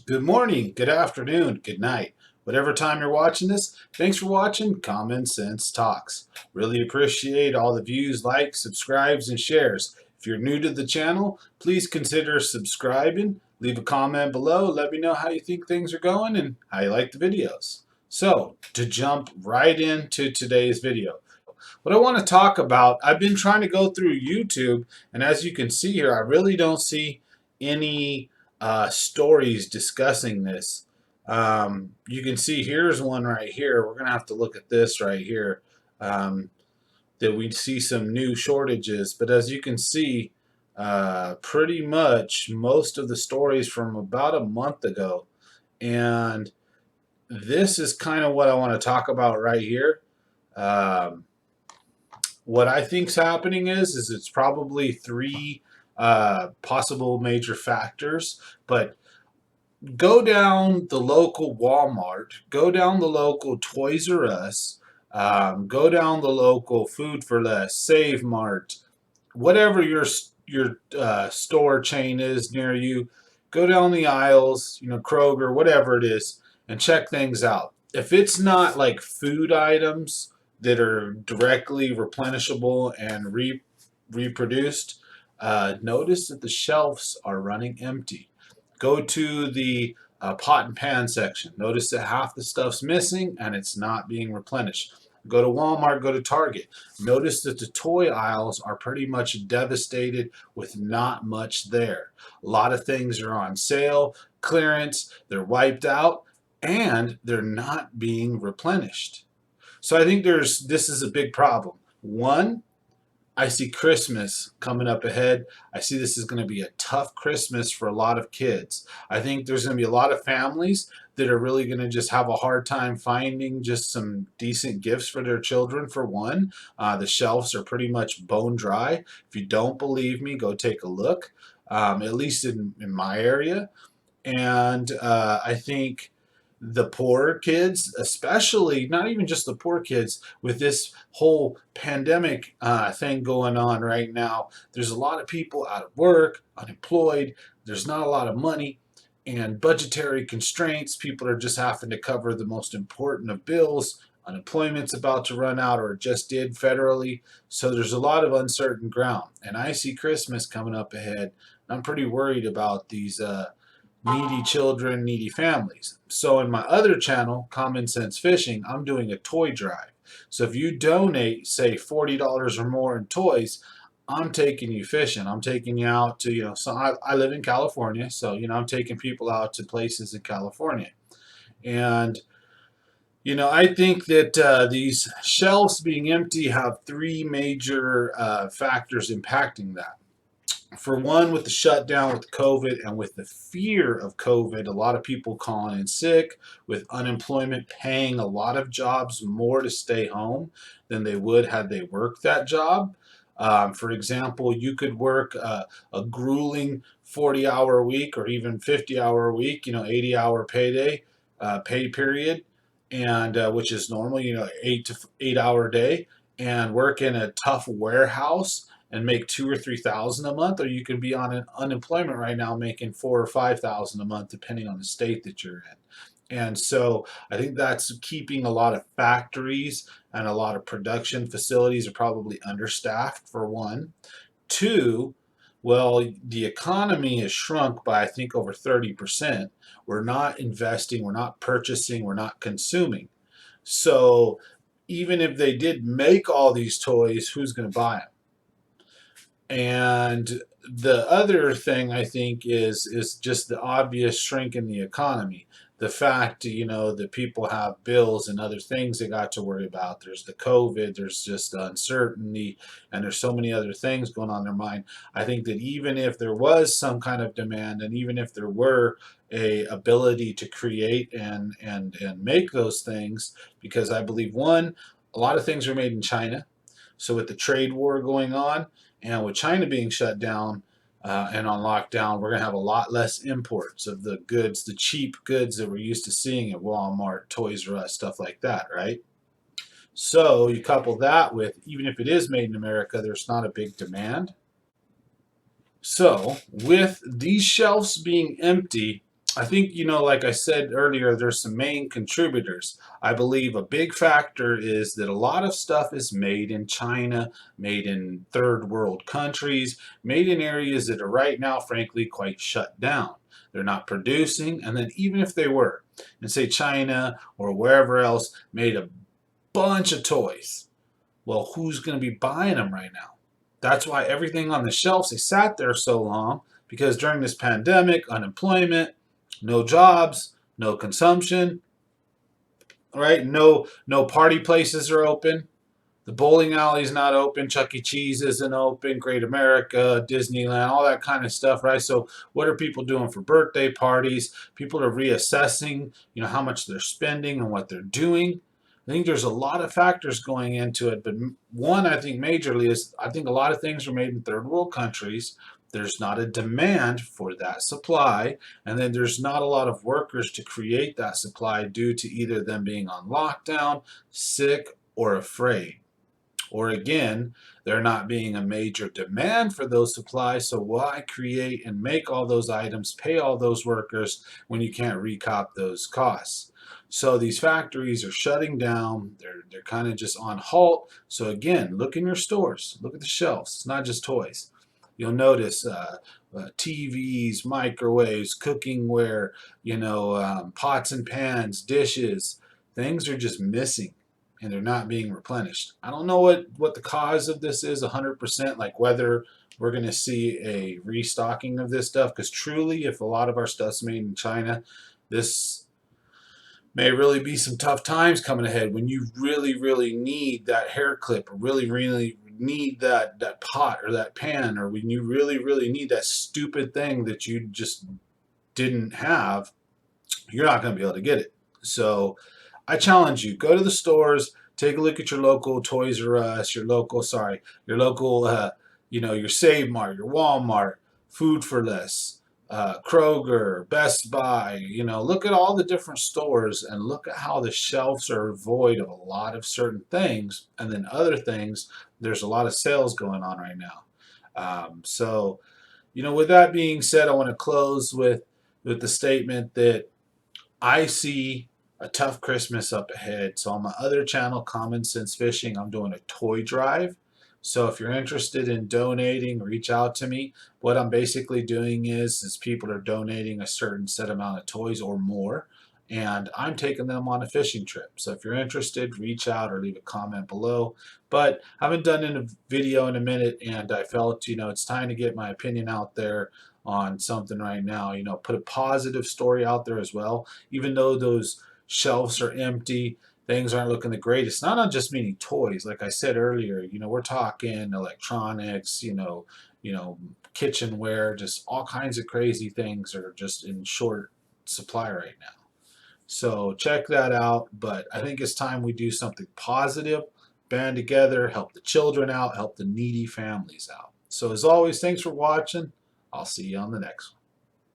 Good morning, good afternoon, good night. Whatever time you're watching this, thanks for watching Common Sense Talks. Really appreciate all the views, likes, subscribes, and shares. If you're new to the channel, please consider subscribing. Leave a comment below. Let me know how you think things are going and how you like the videos. So, to jump right into today's video, what I want to talk about, I've been trying to go through YouTube, and as you can see here, I really don't see any stories discussing this. You can see here's one right here. We're going to have to look at this right here, that we see some new shortages. But as you can see, pretty much most of the stories from about a month ago. And this is kind of what I want to talk about right here. Um, what I think's happening is it's probably three possible major factors, but go down the local Walmart, go down the local Toys R Us, go down the local Food for Less, Save Mart, whatever your store chain is near you. Go down the aisles, Kroger, whatever it is, and check things out. If it's not like food items that are directly replenishable and reproduced, notice that the shelves are running empty. Go to the pot and pan section. Notice that half the stuff's missing and it's not being replenished. Go to Walmart, go to Target. Notice that the toy aisles are pretty much devastated with not much there. A lot of things are on sale, clearance, they're wiped out, and they're not being replenished. So I think this is a big problem. One, I see Christmas coming up ahead. I see this is going to be a tough Christmas for a lot of kids. I think there's going to be a lot of families that are really going to just have a hard time finding just some decent gifts for their children, for one. The shelves are pretty much bone dry. If you don't believe me, go take a look, at least in my area. And I think the poor kids, especially, not even just the poor kids, with this whole pandemic thing going on right now, there's a lot of people out of work, unemployed, there's not a lot of money, and budgetary constraints. People are just having to cover the most important of bills. Unemployment's about to run out, or it just did federally. So there's a lot of uncertain ground. And I see Christmas coming up ahead. I'm pretty worried about these needy children, needy families. So in my other channel, Common Sense Fishing, I'm doing a toy drive. So if you donate, say $40 or more in toys, I'm taking you fishing. I'm taking you out to, so I live in California, so, I'm taking people out to places in California. And, I think that these shelves being empty have three major factors impacting that. For one, with the shutdown, with COVID, and with the fear of COVID, a lot of people calling in sick, with unemployment paying a lot of jobs more to stay home than they would had they worked that job. For example, you could work a grueling 40-hour week or even 50-hour week, 80-hour pay period, and which is normal, 8 to 8 hour day, and work in a tough warehouse and make 2 or 3 thousand a month, or you could be on an unemployment right now making 4 or 5 thousand a month, depending on the state that you're in. And so I think that's keeping a lot of factories and a lot of production facilities are probably understaffed, for one. Two, well, the economy has shrunk by, I think, over 30%. We're not investing, we're not purchasing, we're not consuming. So even if they did make all these toys, who's going to buy them? And the other thing I think is just the obvious shrink in the economy. The fact, that people have bills and other things they got to worry about. There's the COVID, there's just the uncertainty, and there's so many other things going on in their mind. I think that even if there was some kind of demand, and even if there were a ability to create and make those things, because I believe, one, a lot of things are made in China. So with the trade war going on, and with China being shut down and on lockdown, we're going to have a lot less imports of the goods, the cheap goods that we're used to seeing at Walmart, Toys R Us, stuff like that, right? So you couple that with, even if it is made in America, there's not a big demand. So with these shelves being empty, I think, like I said earlier, there's some main contributors. I believe a big factor is that a lot of stuff is made in China, made in third world countries, made in areas that are right now, frankly, quite shut down. They're not producing, and then even if they were, and say China or wherever else made a bunch of toys, well, who's going to be buying them right now? That's why everything on the shelves, they sat there so long, because during this pandemic, unemployment, no jobs, no consumption, right? No party places are open. The bowling alley's not open. Chuck E. Cheese isn't open. Great America, Disneyland, all that kind of stuff, right? So what are people doing for birthday parties? People are reassessing, how much they're spending and what they're doing. I think there's a lot of factors going into it, but one I think majorly is I think a lot of things are made in third world countries. There's not a demand for that supply, and then there's not a lot of workers to create that supply due to either them being on lockdown, sick, or afraid. Or again, there not being a major demand for those supplies, so why create and make all those items, pay all those workers when you can't recop those costs? So these factories are shutting down. They're kind of just on halt. So again, look in your stores. Look at the shelves. It's not just toys. You'll notice TVs, microwaves, cookingware, pots and pans, dishes. Things are just missing and they're not being replenished. I don't know what the cause of this is 100%, like whether we're going to see a restocking of this stuff, because truly, if a lot of our stuff's made in China, this may really be some tough times coming ahead when you really, really need that hair clip, or really, really need that pot or that pan, or when you really, really need that stupid thing that you just didn't have, you're not going to be able to get it. So I challenge you, go to the stores, take a look at your local Toys R Us, your local your Save Mart, your Walmart, Food for Less, Kroger, Best Buy. Look at all the different stores and look at how the shelves are void of a lot of certain things, and then other things, there's a lot of sales going on right now. With that being said, I want to close with the statement that I see a tough Christmas up ahead. So on my other channel, Common Sense Fishing, I'm doing a toy drive. So if you're interested in donating, reach out to me. What I'm basically doing is people are donating a certain set amount of toys or more, and I'm taking them on a fishing trip. So if you're interested, reach out or leave a comment below. But I haven't done a video in a minute, and I felt, it's time to get my opinion out there on something right now. Put a positive story out there as well. Even though those shelves are empty, things aren't looking the greatest. Not just meaning toys. Like I said earlier, we're talking electronics, kitchenware, just all kinds of crazy things are just in short supply right now. So check that out. But I think it's time we do something positive, band together, help the children out, help the needy families out. So as always, thanks for watching. I'll see you on the next one.